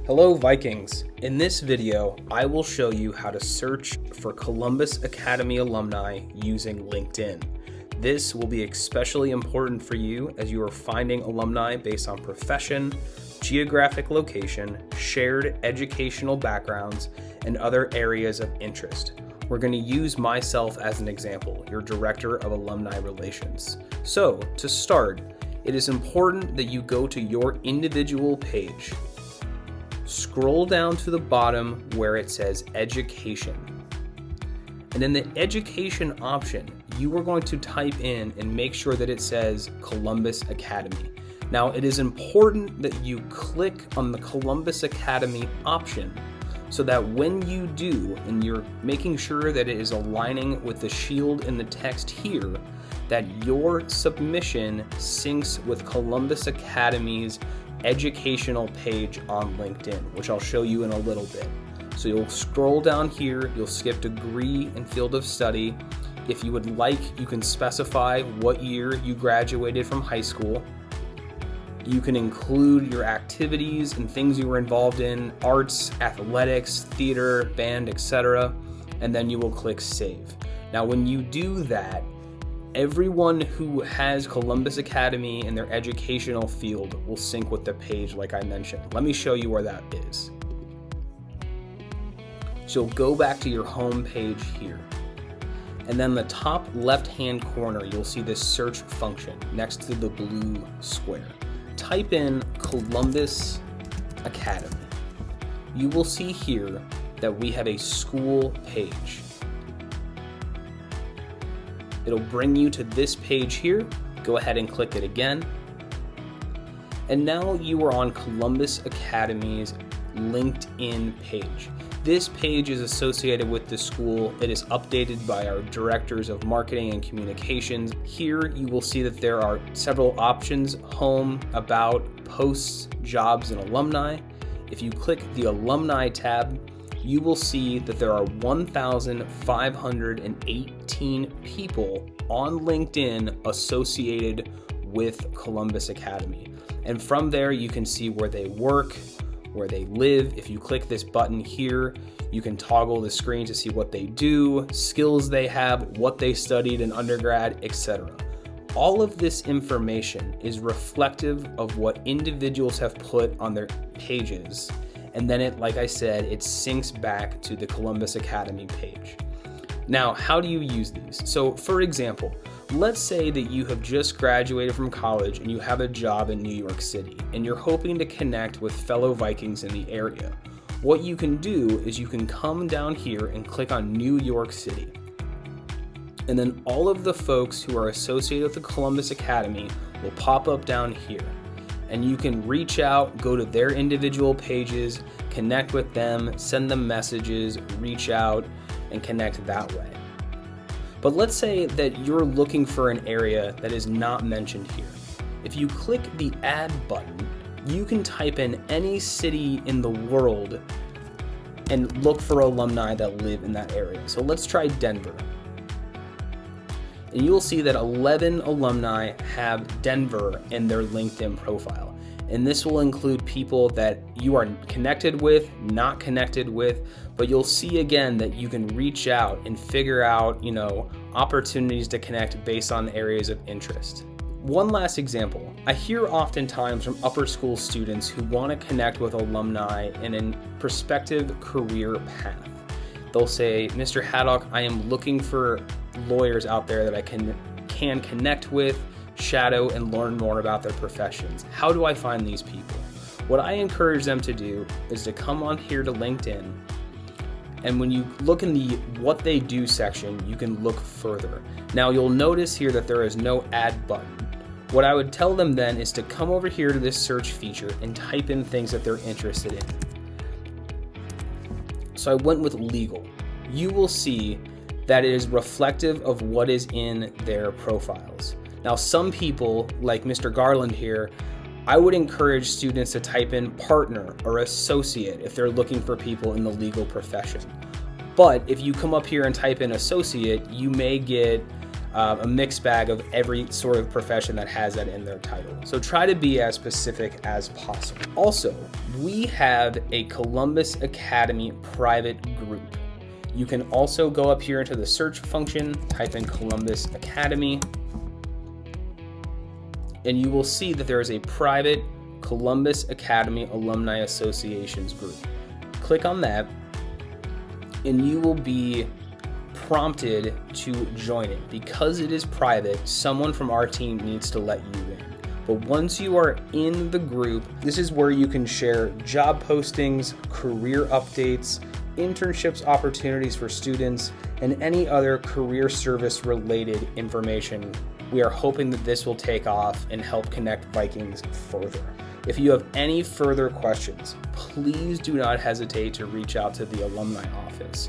Hello Vikings! In this video, I will show you how to search for Columbus Academy alumni using LinkedIn. This will be especially important for you as you are finding alumni based on profession, geographic location, shared educational backgrounds, and other areas of interest. We're going to use myself as an example, your Director of Alumni Relations. So, to start, it is important that you go to your individual page. Scroll down to the bottom where it says Education. And in the Education option, you are going to type in and make sure that it says Columbus Academy. Now, it is important that you click on the Columbus Academy option so that when you do, and you're making sure that it is aligning with the shield in the text here, that your submission syncs with Columbus Academy's educational page on LinkedIn, which I'll show you in a little bit. So you'll scroll down here, you'll skip degree and field of study. If you would like, you can specify what year you graduated from high school. You can include your activities and things you were involved in, arts, athletics, theater, band, etc. And then you will click save. Now, when you do that, everyone who has Columbus Academy in their educational field will sync with the page like I mentioned. Let me show you where that is. So go back to your home page here. And then the top left-hand corner, you'll see this search function next to the blue square. Type in Columbus Academy. You will see here that we have a school page. It'll bring you to this page here. Go ahead and click it again. And now you are on Columbus Academy's LinkedIn page. This page is associated with the school. It is updated by our directors of marketing and communications. Here you will see that there are several options: home, about, posts, jobs, and alumni. If you click the alumni tab, you will see that there are 1,518 people on LinkedIn associated with Columbus Academy. And from there, you can see where they work, where they live. If you click this button here, you can toggle the screen to see what they do, skills they have, what they studied in undergrad, etc. All of this information is reflective of what individuals have put on their pages. And then it, like I said, it syncs back to the Columbus Academy page. Now, how do you use these? So for example, let's say that you have just graduated from college and you have a job in New York City and you're hoping to connect with fellow Vikings in the area. What you can do is you can come down here and click on New York City. And then all of the folks who are associated with the Columbus Academy will pop up down here. And you can reach out, go to their individual pages, connect with them, send them messages, reach out, and connect that way. But let's say that you're looking for an area that is not mentioned here. If you click the add button, you can type in any city in the world and look for alumni that live in that area. So let's try Denver. And you'll see that 11 alumni have Denver in their LinkedIn profile. And this will include people that you are connected with, not connected with, but you'll see again that you can reach out and figure out, opportunities to connect based on areas of interest. One last example. I hear oftentimes from upper school students who want to connect with alumni in a prospective career path. They'll say, Mr. Haddock, I am looking for lawyers out there that I can connect with, shadow, and learn more about their professions. How do I find these people? What I encourage them to do is to come on here to LinkedIn, and when you look in the what they do section, you can look further. Now you'll notice here that there is no add button. What I would tell them then is to come over here to this search feature and type in things that they're interested in. So I went with legal. You will see that it is reflective of what is in their profiles. Now, some people, like Mr. Garland here, I would encourage students to type in partner or associate if they're looking for people in the legal profession. But if you come up here and type in associate, you may get a mixed bag of every sort of profession that has that in their title. So try to be as specific as possible. Also, we have a Columbus Academy private group. You can also go up here into the search function, type in Columbus Academy, and you will see that there is a private Columbus Academy Alumni Associations group. Click on that, and you will be prompted to join it. Because it is private, someone from our team needs to let you in. But once you are in the group, this is where you can share job postings, career updates, internships opportunities for students, and any other career service related information. We are hoping that this will take off and help connect Vikings further. If you have any further questions, please do not hesitate to reach out to the alumni office,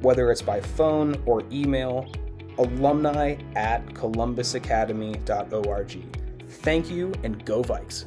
whether it's by phone or email, alumni@columbusacademy.org. Thank you, and go Vikes.